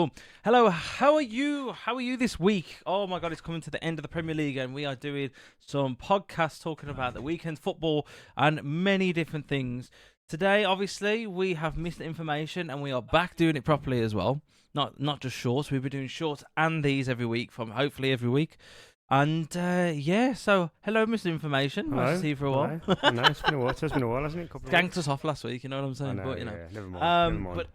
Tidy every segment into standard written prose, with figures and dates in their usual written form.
Boom. Hello, how are you? How are you this week? Oh my God, it's coming to the end of the Premier League and we are doing some podcasts talking about the weekend football and many different things. Today, obviously, we have missed information and we are back doing it properly as well. Not just shorts, we'll be doing shorts and these every week, from hopefully every week. And so hello, Mr. Information. Hello. Nice to see you for a while. No, it's been a while. It's been a while, hasn't it? Ganked us off last week, you know what I'm saying? I know, but never mind. But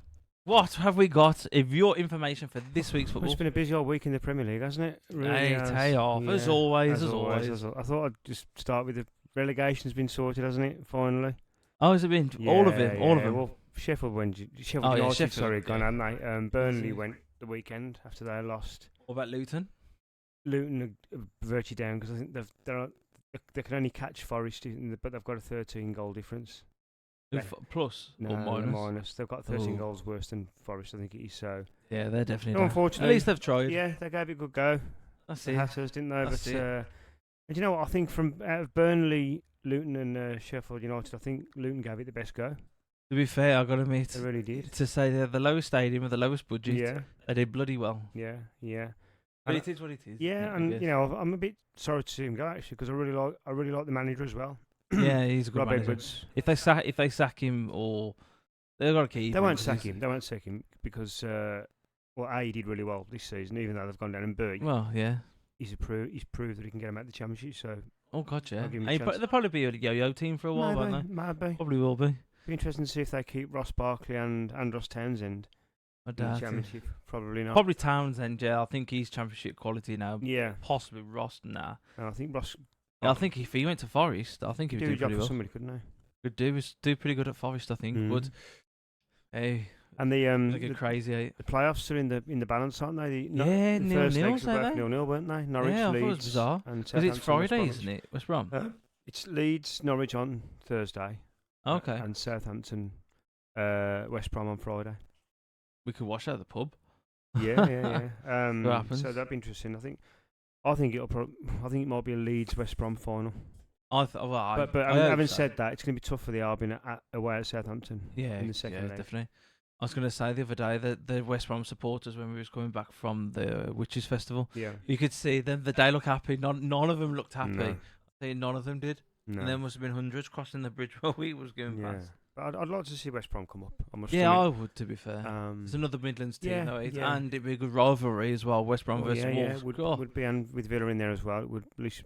what have we got of your information for this week's football? It's been a busy old week in the Premier League, hasn't it? Hey, tay off, as always. I thought I'd just start with the relegation's been sorted, hasn't it? Finally. Oh, has it been all of it? All of them. Well, Sheffield United, gone, haven't they? Burnley went the weekend after they lost. What about Luton? Luton are virtually down because I think they can only catch Forest, but they've got a 13 goal difference. Plus or minus? They've got 13 goals worse than Forest, I think it is. So yeah, they're definitely. Unfortunately, at least they've tried. Yeah, they gave it a good go. That's the it. Hatters, didn't they? That's and you know what? I think from out of Burnley, Luton, and Sheffield United, I think Luton gave it the best go. To be fair, I've got to admit, they really did. To say they're the lowest stadium with the lowest budget, yeah, they did bloody well. Yeah. But it is what it is. Yeah, and you know, I'm a bit sorry to see him go actually because I really like the manager as well. Yeah, he's a good Rob manager. Edwards. If they sack him, or they've got to keep. They won't sack him. They won't sack him because A, he did really well this season, even though they've gone down, and B, well, yeah, he's proved that he can get him out the championship. So oh god, yeah, they'll probably be a yo-yo team for a while, won't they? Maybe. Probably will be. Be interesting to see if they keep Ross Barkley and Ross Townsend I in the doubt championship. Probably not. Probably Townsend, yeah. I think he's championship quality now. Yeah. Possibly Ross, nah. And I think Ross. I think if he went to Forest, I think he would do pretty well. Somebody, couldn't he? Could do pretty good at Forest, I think. But hey, and the crazy. The playoffs are in the balance, aren't they? The first legs were both 0-0, weren't they? Norwich, yeah, I thought Leeds, it was bizarre. Because it's Friday, isn't it? West Brom. It's Leeds, Norwich on Thursday. Okay. And Southampton, West Brom on Friday. We could watch that at the pub. Yeah. What happens? So that'd be interesting. I think it might be a Leeds West Brom final. But having said that, it's going to be tough for the Albion away at Southampton. Yeah, in the second leg. Definitely. I was going to say the other day that the West Brom supporters, when we was coming back from the Witches Festival, you could see them. They look happy. None of them looked happy. No. I think none of them did. No. And there must have been hundreds crossing the bridge while we was going past. But I'd like to see West Brom come up. I would, to be fair. It's another Midlands team, though, and it'd be a good rivalry as well. West Brom versus Wolves. Would be, and with Villa in there as well, it would at least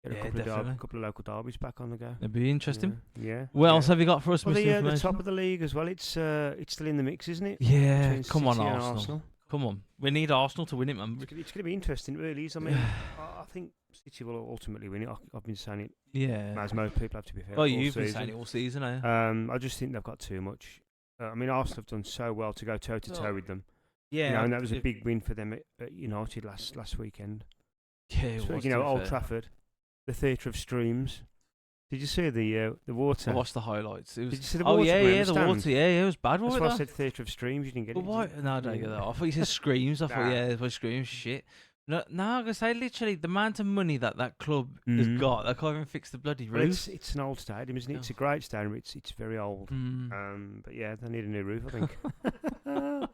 get a couple of local derbies back on the go. It'd be interesting. Yeah. What else have you got for us, Mr. The top of the league as well. It's still in the mix, isn't it? Yeah. Between Come on, City and Arsenal. Come on. We need Arsenal to win it, man. It's going to be interesting, it really is. I mean, I think City will ultimately win it. I've been saying it. Yeah. As most people have, to be fair. Well, you've been saying it all season, eh? I just think they've got too much. I mean, Arsenal have done so well to go toe-to-toe with them. Yeah. And that was a big win for them at United last weekend. Yeah, it was. Old Trafford, the theatre of streams. Did you see the water? I watched the highlights. Did you see the water? The water. Yeah, it was bad. That's why I said theatre of streams. You didn't get it. Why? No, I don't get that. I thought you said screams. I thought, it was screams. Shit. No, I'm gonna say literally the amount of money that club has got. They can't even fix the bloody roof. Well, it's an old stadium, isn't it? It's a great stadium. It's very old. But yeah, they need a new roof, I think.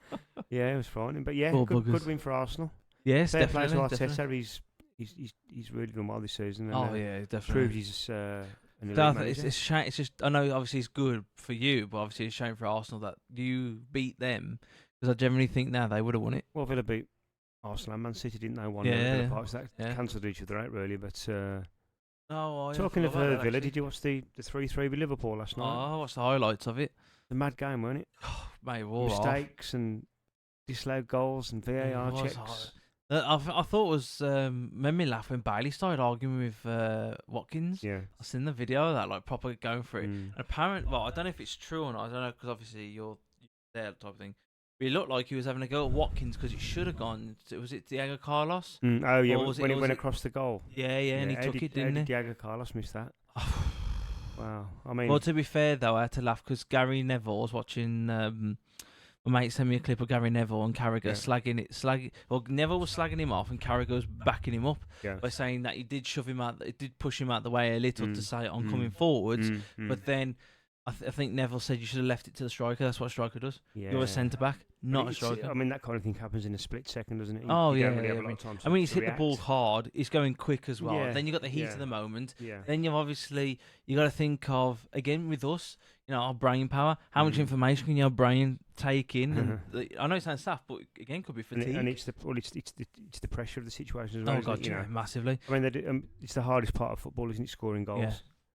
Yeah, it was frightening. But yeah, good win for Arsenal. Yes, fair definitely. play to Arteta. He's really done well this season. And, definitely. Proved he's an elite manager. It's shame. It's just, I know obviously it's good for you, but obviously it's a shame for Arsenal that you beat them, because I generally think now they would have won it. Well, Villa beat Arsenal and Man City, didn't they? 1-0 Villa Park. So that cancelled each other out really. But talking of Villa, did you watch the 3-3 with Liverpool last night? Oh, I watched the highlights of it. The mad game, wasn't it? Mate, mistakes and disallowed goals and VAR checks. I thought it was made me laugh when Bailey started arguing with Watkins. Yeah, I seen the video of that, like proper going for it. And apparently, well, I don't know if it's true or not. I don't know, because obviously you're there type of thing. But it looked like he was having a go at Watkins because it should have gone. Was it Diego Carlos? Oh yeah, when it went across the goal. Yeah, and he took it, didn't he? Diego Carlos missed that. Wow, I mean. Well, to be fair though, I had to laugh because Gary Neville was watching. My mate sent me a clip of Gary Neville and Carragher Neville was slagging him off and Carragher was backing him up by saying that he did shove him out, it did push him out the way a little to say I'm coming forwards, but then I think Neville said you should have left it to the striker. That's what a striker does. Yeah. You're a centre back, not a striker. I mean, that kind of thing happens in a split second, doesn't it? Oh, you yeah. don't really have a lot of time I mean, he's hit react. the ball hard. He's going quick as well. Yeah, Then you got the heat of the moment. Yeah. Then you got to think of, again with us, our brain power. How much information can your brain take in? And I know it sounds soft, but again, could be fatigue. And it's the pressure of the situation as well. Oh God, yeah, massively. I mean, it's the hardest part of football, isn't it? Scoring goals. Yeah.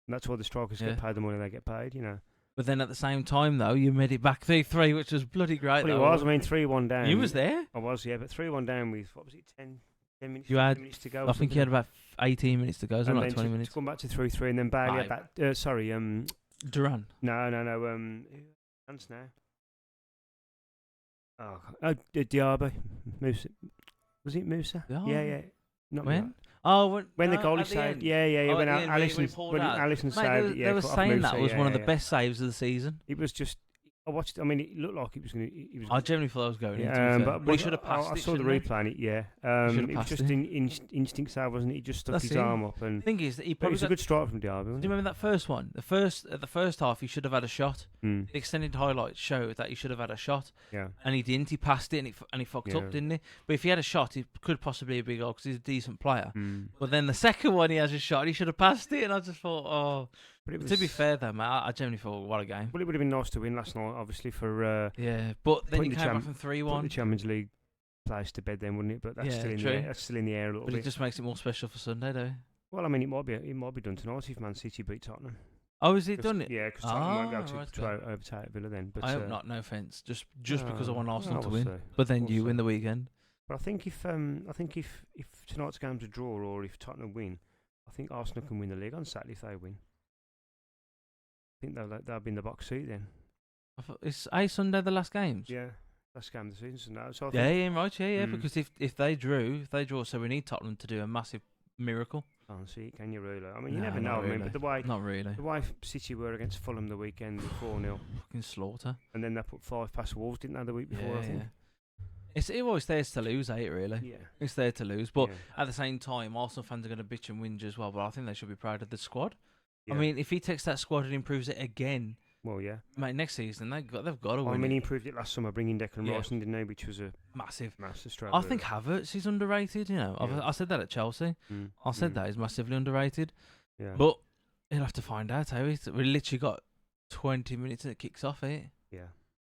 And that's why the strikers get paid the money they get paid. But then at the same time, though, you made it back 3-3, which was bloody great. Well, it was. I mean, 3-1 down. You was there? I was, yeah. But 3-1 down with, what was it, 10 minutes, you had, minutes to go? I think you had about 18 minutes to go, so like 20 minutes. To come back to 3-3, and then Bailey had that, Duran. No. Hans now. Oh, Diaby. Musa. Was it Musa? Yeah. Not when? When the goalie saved. Yeah. When Alisson saved it, they were saying that was one of the best saves of the season. It was just... I watched. I mean, it looked like it was going to. I generally thought I was going into it, but he should have passed it. I saw the replay on it. Yeah, it was just instinct save, wasn't it? He just stuck his arm up. And the thing is, that it was a good strike from Diaby. Do you remember that first one? At the first half, he should have had a shot. The extended highlights showed that he should have had a shot. Yeah, and he didn't. He passed it, and he fucked up, didn't he? But if he had a shot, it could possibly be a big goal because he's a decent player. But then the second one, he has a shot. He should have passed it, and I just thought, oh. But to be fair, though, mate, I generally thought, what a game. Well, it would have been nice to win last night, obviously, for... but then you came back from 3-1. Put the Champions League players to bed then, wouldn't it? But that's still in the air a little bit. But it just makes it more special for Sunday, though. Well, I mean, it might be done tonight if Man City beat Tottenham. Oh, is it done it? Yeah, because Tottenham won't go to overtake Villa then. But I hope not, no offence. Just because I want Arsenal to win. But then you win the weekend. But I think if tonight's game's a draw or if Tottenham win, I think Arsenal can win the league on Saturday if they win. I think they'll be in the box seat then. Is Sunday the last games? Yeah, last game of the season. Sunday. So right. Because if they draw, so we need Tottenham to do a massive miracle. Can't see it, can you really? I mean, you never know. Really. I mean, but not really. The way City were against Fulham the weekend, 4-0. Fucking slaughter. And then they put 5 past Wolves, didn't they, the week before? I think. It always theirs to lose, ain't it, really? Yeah. It's there to lose. But at the same time, Arsenal fans are going to bitch and whinge as well. But I think they should be proud of the squad. Yeah. I mean, if he takes that squad and improves it again, well, yeah, mate, next season they've got to win. I mean, he improved it last summer, bringing Declan Rice, didn't he? Which was a massive stroke. I think Havertz is underrated. I said that at Chelsea. I said that he's massively underrated. Yeah, but he'll have to find out how we literally got 20 minutes and it kicks off. Yeah,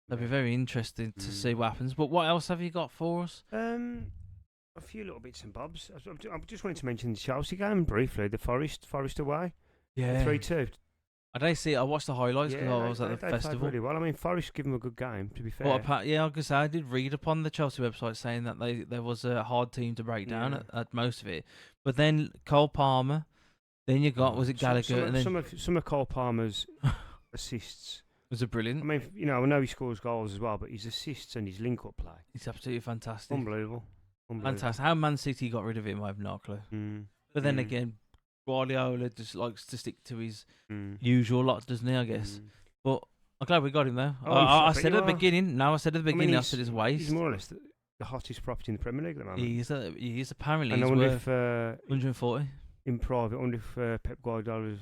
it'll be very interesting to see what happens. But what else have you got for us? A few little bits and bobs. I just wanted to mention the Chelsea game briefly. The Forest away. Yeah, 3-2. I didn't see it. I watched the highlights because I was at the festival. Played really well. I mean, Forest give them a good game. To be fair. I did read upon the Chelsea website saying that there was a hard team to break down at most of it. But then Cole Palmer, then you got was it Gallagher, and then some of Cole Palmer's assists was it brilliant. I mean, I know he scores goals as well, but his assists and his link-up play, it's absolutely fantastic. Unbelievable. Fantastic. How Man City got rid of him, I have no clue. But then again, Guardiola just likes to stick to his usual lot, doesn't he? I guess. But I'm glad we got him though. I said at the beginning. I said his waist. He's more or less the hottest property in the Premier League at the moment. He is apparently. And he's I wonder worth if 140 in private. I wonder if Pep Guardiola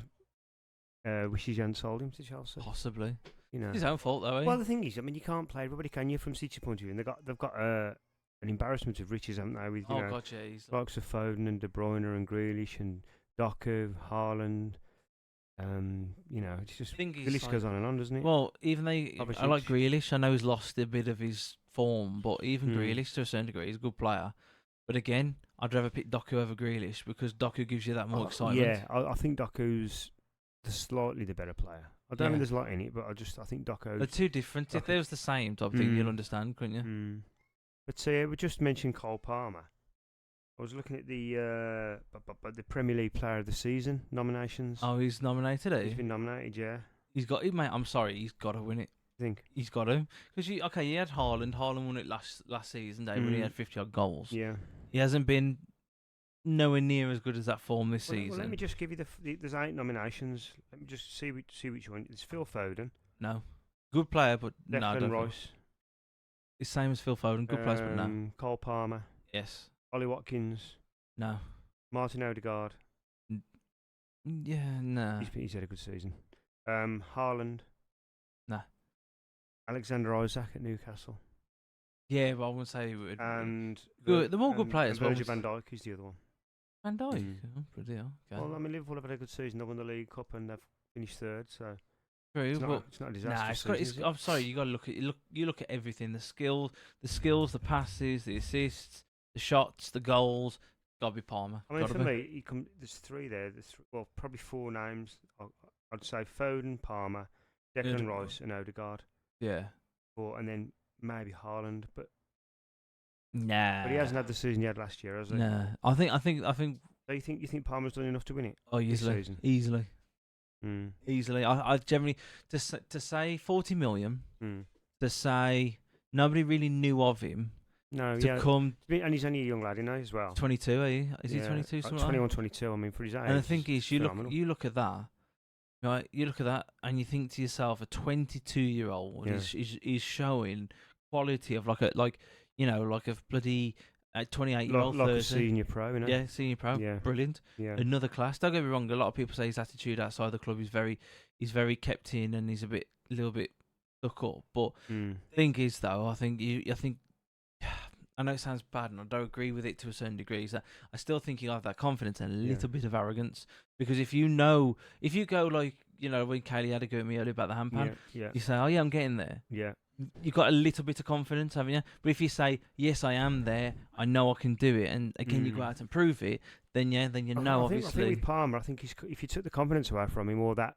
wishes he hadn't sold him to Chelsea. Possibly. It's his own fault though. Well, the thing is, I mean, you can't play everybody, can you? From City point of view, and they've got an embarrassment of riches, haven't they? With likes of Foden and De Bruyne and Grealish and Doku, Haaland. It's just the list goes on and on, doesn't it? Well, even I like Grealish. I know he's lost a bit of his form, but even Grealish to a certain degree, he's a good player. But again, I'd rather pick Doku over Grealish because Doku gives you that more excitement. Yeah, I think Doku's slightly the better player. I don't think there's a lot in it, but I think Doku. They're two different. If they was the same type of thing, you'll understand, couldn't you? But we just mentioned Cole Palmer. I was looking at the Premier League Player of the Season nominations. Oh, he's nominated, He's been nominated, yeah. He's got it, mate. I'm sorry, he's got to win it. I think he's got to because you had Haaland. Haaland won it last season, when he had 50 odd goals. Yeah, he hasn't been nowhere near as good as that form this season. Well, let me just give you there's 8 nominations. Let me just see which one. It's Phil Foden. No, good player, but Declan Rice. It's same as Phil Foden. Good player, but no. Cole Palmer. Yes. Ollie Watkins. No. Martin Odegaard. Yeah, no. He's had a good season. Haaland. Nah. Alexander Isak at Newcastle. Yeah, but I wouldn't say it would. And Good. They're all good players. And Virgil van Dijk is the other one. Van Dijk? Oh, bloody hell. Okay. Well, I mean, Liverpool have had a good season. They won the League Cup and they've finished third, so True, it's not a disaster season. I'm sorry, you got to look at you look at everything: the skills, the passes, the assists, the shots, the goals. Got to be Palmer. I mean, for me, there's three there. Well, probably four names. I'd say Foden, Palmer, Declan Rice, and Odegaard. Yeah. And then maybe Haaland, but nah. But he hasn't had the season he had last year, has he? Nah. I think. So you think Palmer's done enough to win it? Oh, easily. Easily. I generally to say 40 million. To say nobody really knew of him. No, to come, and he's only a young lad, as well. 22, are you? Is he 22? 21, 22. I mean, for his age. And the thing is, you look at that, right? You look at that, and you think to yourself, a 22-year-old is showing quality of like a bloody 28-year-old, like a senior pro, Yeah, senior pro. Yeah. Brilliant. Yeah. Another class. Don't get me wrong. A lot of people say his attitude outside the club is very kept in, and he's a little bit stuck up. But the thing is, though, I think I know it sounds bad, and I don't agree with it to a certain degree. Is that I still think you have that confidence and a little bit of arrogance, because if you go like when Kaylee had a go at me earlier about the handpan, you say, "Oh yeah, I'm getting there." Yeah. You've got a little bit of confidence, haven't you? But if you say, "Yes, I am there. I know I can do it," and again you go out and prove it, then you know obviously. I think with Palmer, I think if you took the confidence away from him, or that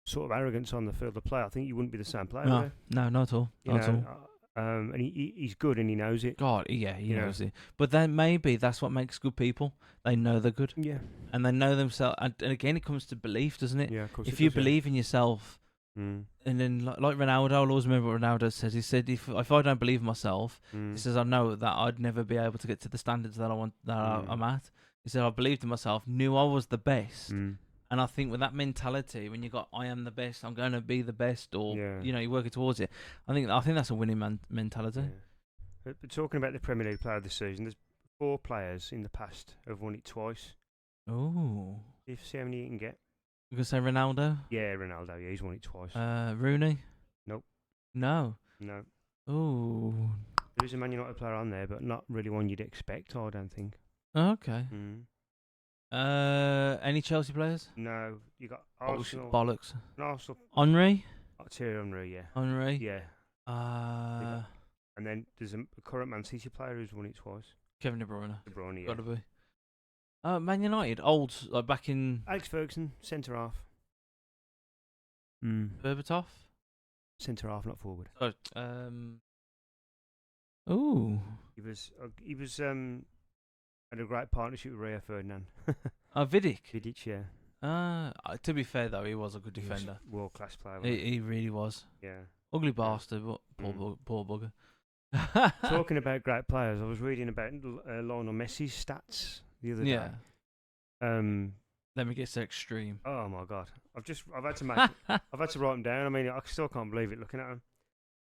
sort of arrogance on the field of play, I think you wouldn't be the same player. No, not at all. Not at all. And he's good and he knows it. God, yeah, he knows it. But then maybe that's what makes good people. They know they're good. Yeah. And they know themselves. And again, it comes to belief, doesn't it? Yeah, of course. If you believe in yourself, and then like Ronaldo, I'll always remember what Ronaldo says. He said, if I don't believe in myself, he says, I know that I'd never be able to get to the standards that I'm at. He said, I believed in myself, knew I was the best. And I think with that mentality, when you got, I am the best, I'm going to be the best, or you're working towards it. I think that's a winning mentality. Yeah. But talking about the Premier League player of the season, there's 4 players in the past who've won it twice. Oh. See how many you can get. You gonna say Ronaldo? Yeah, Ronaldo. Yeah, he's won it twice. Rooney? Nope. No. Oh. There is a Man United player on there, but not really one you'd expect, I don't think. Okay. Any Chelsea players? No, you got Arsenal. Bollocks. Arsenal. Henry? Thierry Henry, yeah. Henry? Yeah. And then there's a current Man City player who's won it twice. Kevin De Bruyne. Yeah. Gotta be. Man United, old, like back in... Alex Ferguson, centre half. Berbatov? Centre half, not forward. Ooh. He was had a great partnership with Rio Ferdinand. Vidic? Vidic, yeah. To be fair, though, he was a good defender. World-class player. He really was. Yeah. Ugly bastard, but poor bugger. Talking about great players, I was reading about Lionel Messi's stats the other day. Let me get to extreme. Oh my God! I've had to write them down. I mean, I still can't believe it looking at him,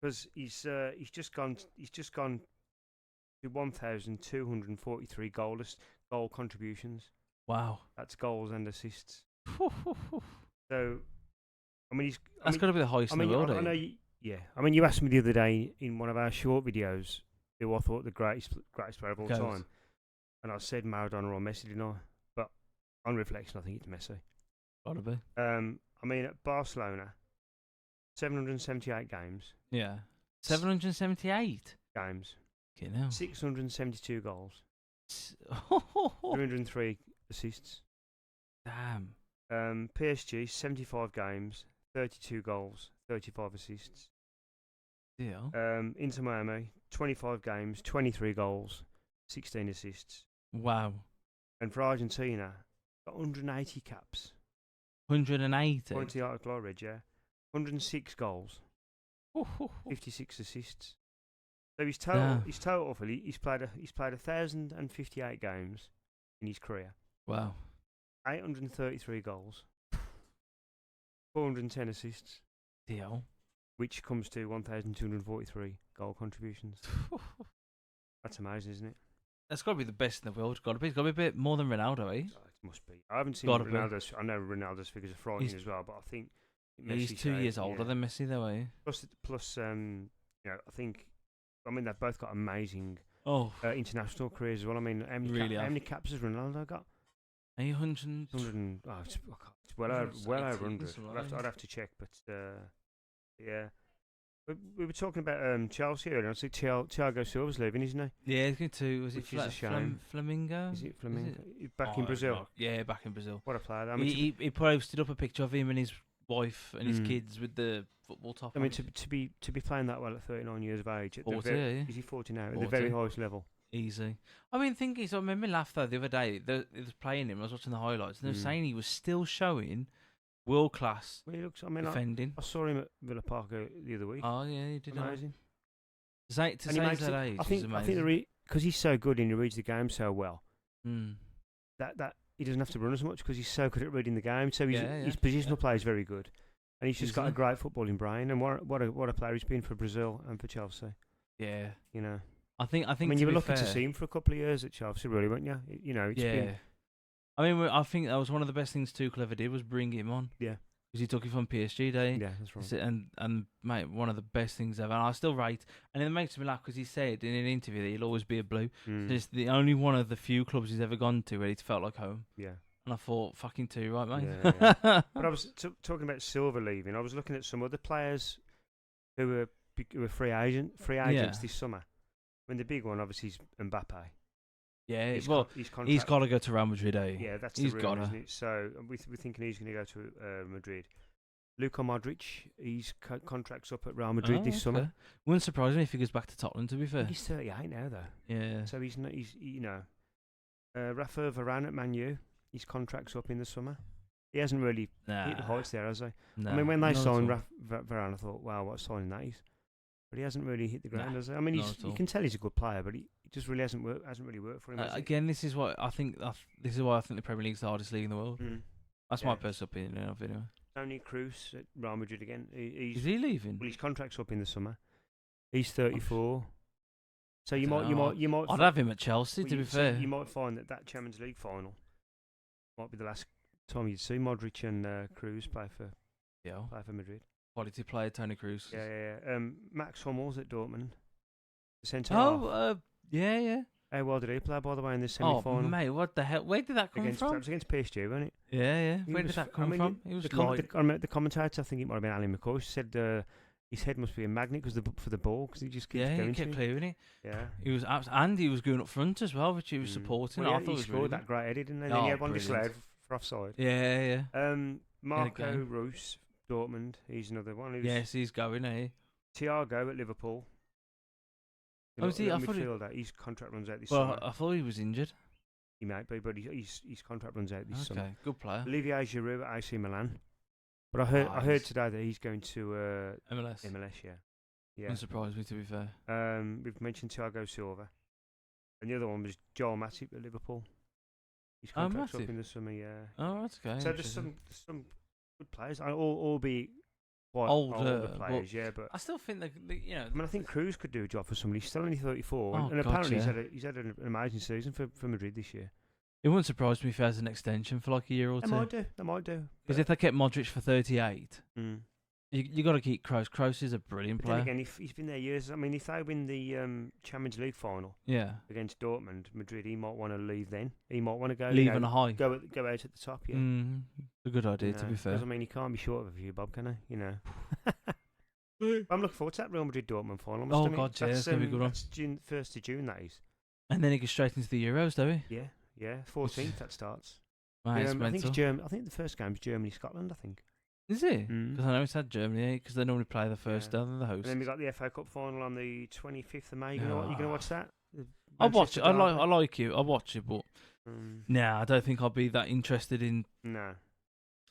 because he's just gone to 1,243 goal contributions. Wow, that's goals and assists. So, I mean, that's got to be the highest in the world. I know. I mean, you asked me the other day in one of our short videos who I thought the greatest player of all time, and I said Maradona or Messi, didn't I? But on reflection, I think it's Messi. Gotta be. I mean, at Barcelona, 778 games. Yeah, 778 games. Okay, now 672 goals. 303 assists. Damn. PSG, 75 games, 32 goals, 35 assists. Deal. Inter Miami, 25 games, 23 goals, 16 assists. Wow. And for Argentina, got 180 caps. 180? Point to the article I read, yeah. 106 goals, 56 assists. So his total he's played 1,058 games in his career. Wow. 833 goals, 410 assists. Deal. Which comes to 1,243 goal contributions. That's amazing, isn't it? That's got to be the best in the world. It's got to be a bit more than Ronaldo, eh? Oh, it must be. I haven't seen Ronaldo's. I know Ronaldo's figures are frightening as well, but I think He's 2 years older than Messi, though, eh? Plus, I think, they've both got amazing international careers as well. I mean, how many caps has Ronaldo got? 800. It's well over 100. I'd have to check, but yeah. We were talking about Chelsea earlier. I see Thiago Silva's leaving, isn't he? Yeah, he's going to. Was it Flamingo? Is it Flamingo? Back in Brazil. Yeah, back in Brazil. What a player! He posted up a picture of him and his wife and his kids with the football top. I mean, to be playing that well at 39 years of age. 40, is he 40 now? 40. At the very highest level. Easy. I mean, so I made me laugh though the other day. They was playing him. I was watching the highlights, and they were saying he was still showing world class. Well, he looks. Defending. I saw him at Villa Park the other week. Oh yeah, he did amazing. To say that age, I think because he's so good and he reads the game so well. That he doesn't have to run as much because he's so good at reading the game. So his positional play is very good, and he's just got a great footballing brain. And what a player he's been for Brazil and for Chelsea. Yeah, I mean, you were lucky to see him for a couple of years at Chelsea, really, weren't you? It's been. I mean, I think that was one of the best things Tuchel ever did was bring him on. Yeah. Because he took it from PSG day. Yeah, that's right. And mate, one of the best things ever. And I still rate, and it makes me laugh because he said in an interview that he'll always be a Blue. It's the only one of the few clubs he's ever gone to where it felt like home. Yeah. And I thought, fucking too, right, mate? Yeah. But I was talking about Silva leaving. I was looking at some other players who were free agents this summer. I mean, the big one obviously is Mbappe. Yeah, he's got to go to Real Madrid, eh? Yeah, that's the rumor, isn't it? So we're thinking he's going to go to Madrid. Luka Modric, his contract's up at Real Madrid this summer. Wouldn't surprise me if he goes back to Tottenham, to be fair. He's 38 now, though. Yeah. So he's Rafa Varane at Man U, his contract's up in the summer. He hasn't really hit the heights there, has he? No, I mean, when they signed Varane, I thought, wow, what a signing that is. But he hasn't really hit the ground, has he? I mean, you can tell he's a good player, but he just really hasn't really worked for him. Again, this is what I think. This is why I think the Premier League's the hardest league in the world. That's my personal opinion of it. Anyway. Toni Kroos at Real Madrid again. Is he leaving? Well, his contract's up in the summer. He's 34. So you might. I'd have him at Chelsea. To be fair, you might find that Champions League final might be the last time you'd see Modric and Kroos play for Madrid. Quality player, Toni Kroos. Yeah. Max Hummels at Dortmund. The centre yeah. How well did he play, by the way, in this semi-final? Oh, mate, what the hell? Where did that come from? It was against PSG, wasn't it? Yeah. Where did that come from? He was the commentator, I think it might have been Ali McCoy, said his head must be a magnet for the ball, because he just keeps going. He kept clearing it. Yeah. He was and he was going up front as well, which he was supporting. Well, I thought he scored that great header, didn't he? Then he had one disallowed for offside. Yeah. Marco Reus, Dortmund, he's another one. Yes, he's going, eh? Thiago at Liverpool. Is he? I thought his contract runs out this summer. I thought he was injured. He might be, but his contract runs out this summer. Okay, good player. Olivier Giroud at AC Milan. But I heard today that he's going to MLS. Yeah. Wouldn't surprise me, to be fair. We've mentioned Thiago Silva, and the other one was Joel Matip at Liverpool. His contract's up in the summer. Yeah. Oh, that's okay. So there's some good players, albeit quite older players, but I still think that I mean, I think Kroos could do a job for somebody. He's still only 34, and apparently he's had an amazing season for Madrid this year. It wouldn't surprise me if he has an extension for like a year or two. They might do. Because if they kept Modric for 38, you got to keep Kroos. Kroos is a brilliant player. Then again, he's been there years. I mean, if they win the Champions League final against Dortmund, Madrid, he might want to leave then. He might want to go leave on a high. Go out at the top, yeah. A good idea, to be fair. Because, I mean, he can't be short of a few, Bob, can he? I'm looking forward to that Real Madrid Dortmund final. God, yeah, that's going to be a good one. That's 1st of June, that is. And then he goes straight into the Euros, do he? Yeah, 14th that starts. Right, I think it's Germany. I think the first game's Germany-Scotland, I think. Is it? Because I know it's had Germany, because they normally play the first down the host. And then we got the FA Cup final on the 25th of May. You gonna watch that? I'll watch it. I like you. I'll watch it, but I don't think I'll be that interested in. No.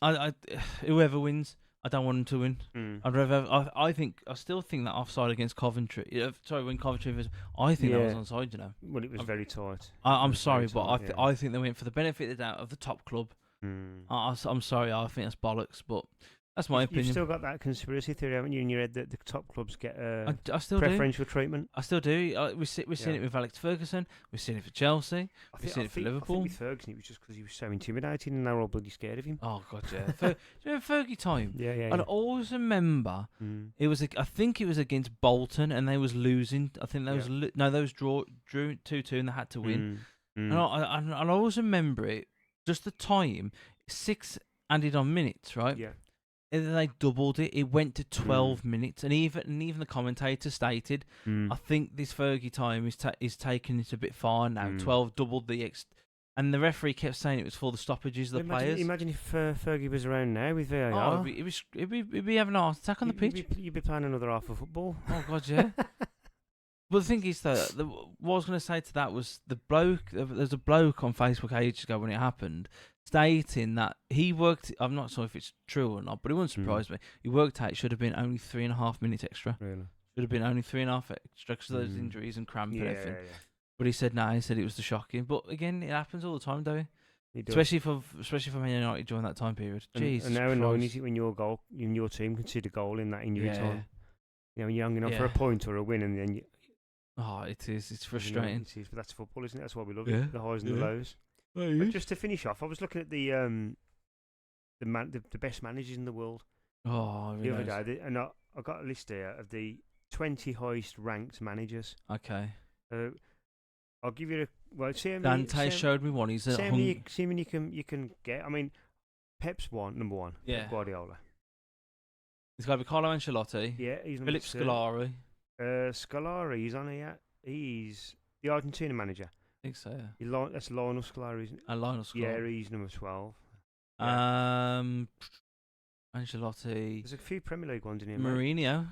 I whoever wins, I don't want them to win. I'd rather. I still think that offside against Coventry. When Coventry was, I think that was onside. Well, it was very tight. I'm sorry, but I think they went for the benefit of the doubt of the top club. I'm sorry, I think that's bollocks, but That's my opinion. You've still got that conspiracy theory, haven't you, in your head that the top clubs get I still preferential treatment? I still do. We've seen it with Alex Ferguson. We've seen it for Chelsea. We've seen it for Liverpool. I think with Ferguson, it was just because he was so intimidating and they were all bloody scared of him. Oh, God, yeah. Do you remember Fergie time? Yeah. I always remember it was. I think it was against Bolton and they was losing. I think they was they was drew 2-2 and they had to win. And I always remember it. Just the time, 6 added on minutes, right? Yeah. And then they doubled it. It went to 12 minutes, and even the commentator stated, "I think this Fergie time is taking it a bit far now. 12 doubled the and the referee kept saying it was for the stoppages of the players. Imagine if Fergie was around now with VAR. Oh, he'd be having a heart attack on the pitch. You'd be playing another half of football. Oh, God, yeah. But the thing is, though, what I was going to say to that was the bloke. There's a bloke on Facebook ages ago when it happened, stating that he worked. I'm not sure if it's true or not, but it wouldn't surprise me. He worked out it should have been only 3.5 minutes extra. Really? Should have been only 3.5 extra because of those injuries and cramp and everything. Yeah. But he said no. He said it was the shocking. But again, it happens all the time, though. Especially for Man United during that time period. Jesus. And how annoying is it when your team concede a goal in that injury time? You know, when you're hanging on for a point or a win, and then oh, it is. It's frustrating. It is, but that's football, isn't it? That's why we love it. The highs and the lows. But just to finish off, I was looking at the best managers in the world the other day, and I got a list here of the 20 highest ranked managers. Okay. I'll give you Dante showed me one. He's see how many you can get. I mean, Pep's number one. Yeah. Pep Guardiola. He's got to be Carlo Ancelotti. Yeah, he's Philip Scolari. Scolari, he's on here. He's the Argentina manager. I think so, yeah. That's Lionel Scolari, isn't it? Lionel Scolari. Yeah, he's number 12. Yeah. Ancelotti. There's a few Premier League ones in here. Mourinho.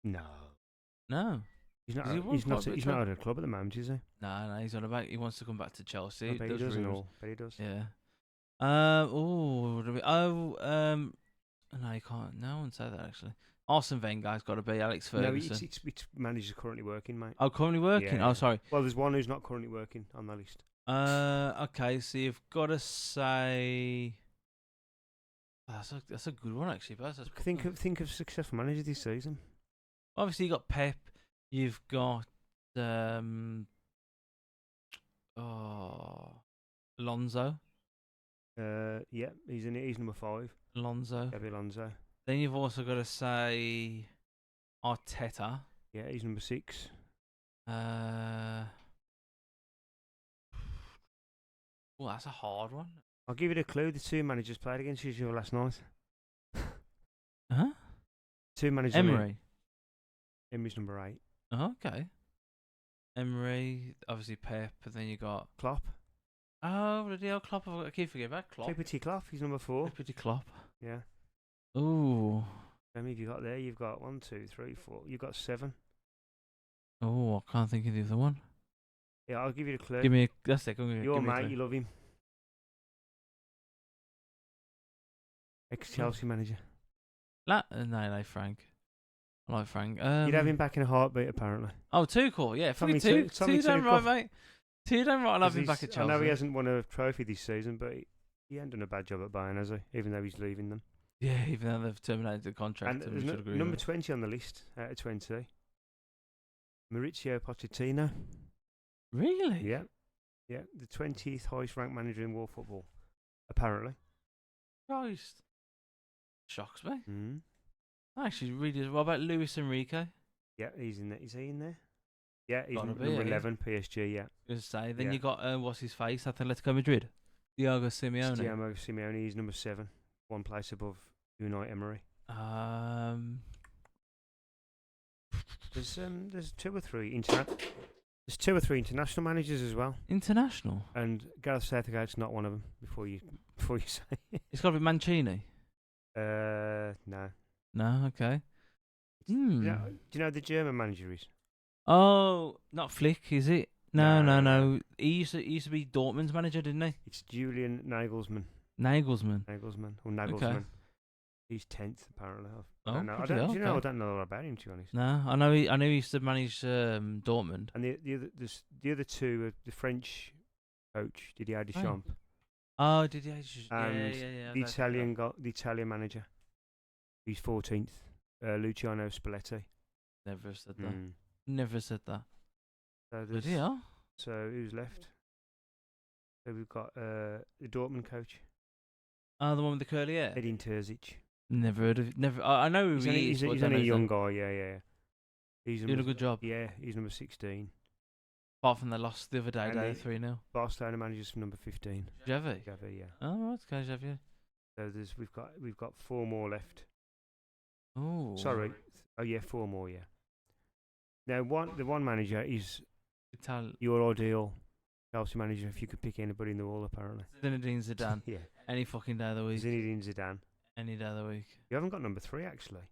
No. He's not at a club at the moment, is he? No, he's on about. He wants to come back to Chelsea. I bet he does and all. Bet he does. Yeah. No, you can't. No one say that actually. Arsene Wenger's got to be Alex Ferguson. No, it's managers currently working, mate. Oh, currently working. Yeah. Oh, sorry. Well, there's one who's not currently working on the list. Okay. So you've got to say. That's a good one actually. But think of successful managers this season. Obviously, you got Pep. You've got Alonso. Yeah, he's in it. He's number 5. Alonso. Xabi Alonso. Then you've also got to say Arteta. Yeah, he's number 6. Oh, that's a hard one. I'll give you a clue. The 2 managers played against each other last night. Huh? 2 managers. Emery's number 8. Oh, okay. Emery, obviously Pep, and then you got Klopp. Oh, bloody hell, Klopp! I keep forgetting about Klopp. Clippity Klopp. He's number 4. Clippity Klopp. Yeah. Ooh. How many have you got there? You've got 1, 2, 3, 4. You've got 7. Oh, I can't think of the other one. Yeah, I'll give you a clue. Give me that's it. Your mate, you love him. Ex-Chelsea manager. No, Frank. I like Frank. You'd have him back in a heartbeat, apparently. Oh, Tuchel, yeah. Fucking Two damn right, mate. Two damn right, I'll have him back at Chelsea. I know he hasn't won a trophy this season, but he hasn't done a bad job at Bayern, has he? Even though he's leaving them. Yeah, even though they've terminated the contract. And number 20 on the list out of 20. Mauricio Pochettino. Really? Yeah. Yeah, the 20th highest ranked manager in world football, apparently. Christ. Shocks me. Mm. Actually, really. What about Luis Enrique? Yeah, he's in there. Is he in there? Yeah, he's number 11, PSG, yeah. I was going to say. Then you got, what's his face, Atletico Madrid? Diego Simeone. Diego Simeone, he's number 7. One place above Unai Emery. There's 2 or 3 international managers as well. International? And Gareth Southgate's not one of them, before you say it. It's got to be Mancini? No. No, okay. Do you know who the German manager is? Oh, not Flick, is it? No. He used to be Dortmund's manager, didn't he? It's Julian Nagelsmann. Nagelsmann. Okay. He's 10th, apparently. I don't know. I don't know about him, to be honest. No, I know he used to manage Dortmund. And the other 2 are the French coach, Didier Deschamps. Oh, Didier Deschamps. And the Italian manager. He's 14th. Luciano Spalletti. Never said that. Never said that. So yeah. So who's left? So we've got the Dortmund coach. Oh, the one with the curly hair. Edin Terzic. Never heard of. Never. I know who he is. He's only a young guy. Yeah. He's doing a good job. Yeah, he's number 16. Apart from they lost the other day, 3-0. Barcelona manager's from number 15. Javi. Yeah. Oh, right, okay, Javi. So we've got 4 more left. Oh. Sorry. Oh yeah, 4 more. Yeah. Now the one manager is your ideal Chelsea manager. If you could pick anybody in the world, apparently. Zinedine Zidane. Yeah. Any fucking day of the week. Zinedine Zidane. Any day of the week. You haven't got number 3 actually.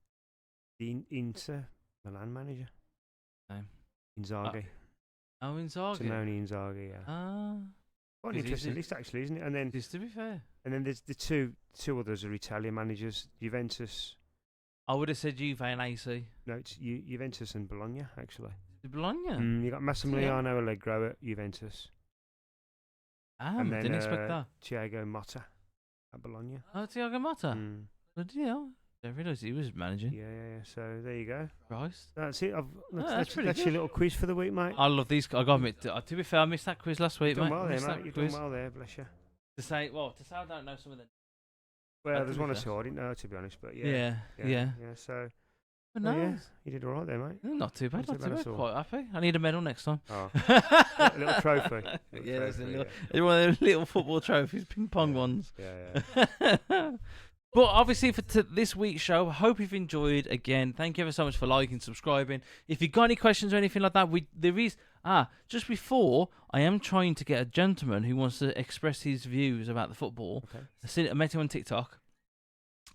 The Inter Milan manager. Name. Inzaghi. Inzaghi. Simone Inzaghi. Yeah. Quite an interesting list actually, isn't it? And then just to be fair. And then there's the two others are Italian managers, Juventus. I would have said Juve and AC. No, it's Juventus and Bologna actually. Bologna. You got Massimiliano Allegro at Juventus. And then, didn't expect that. Thiago Motta at Bologna. Oh, Thiago Motta. Good deal. I realised he was managing. Yeah. So there you go. Christ. That's it. That's your little quiz for the week, mate. I love these. I got to admit, to be fair, I missed that quiz last week, You've mate. done well there, mate. You've done well there, bless you. To say I don't know some of them. Well, there's one or two I didn't know, to be honest, but yeah. So. But no, yeah, you did all right there, mate. Not too bad. Not too bad. Quite happy. I need a medal next time. Oh, a little trophy. There's one of those little football trophies, ping pong ones. Yeah. But obviously for this week's show, I hope you've enjoyed. Again, thank you ever so much for liking, subscribing. If you've got any questions or anything like that, there is just before, I am trying to get a gentleman who wants to express his views about the football. Okay. I met him on TikTok.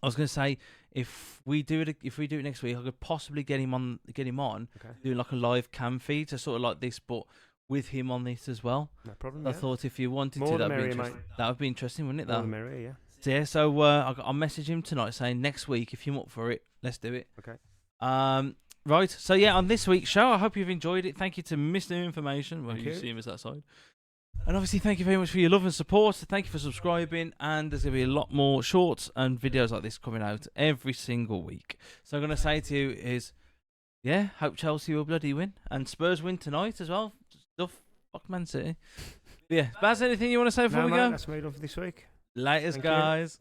I was going to say if we do it next week, I could possibly get him on, doing like a live cam feed, so sort of like this, but with him on this as well. No problem. I thought if you wanted to, that would be interesting, wouldn't it? More the merrier, yeah. Yeah, so I'll message him tonight saying next week if you're up for it, let's do it. Okay. Right. So yeah, on this week's show, I hope you've enjoyed it. Thank you to Mr. Information. Well, you see him as that side. And obviously, thank you very much for your love and support. Thank you for subscribing. And there's going to be a lot more shorts and videos like this coming out every single week. So I'm going to say to you is, hope Chelsea will bloody win. And Spurs win tonight as well. Fuck Man City. Yeah. Baz, anything you want to say before we go? That's me done for this week. Latest, guys. Bye.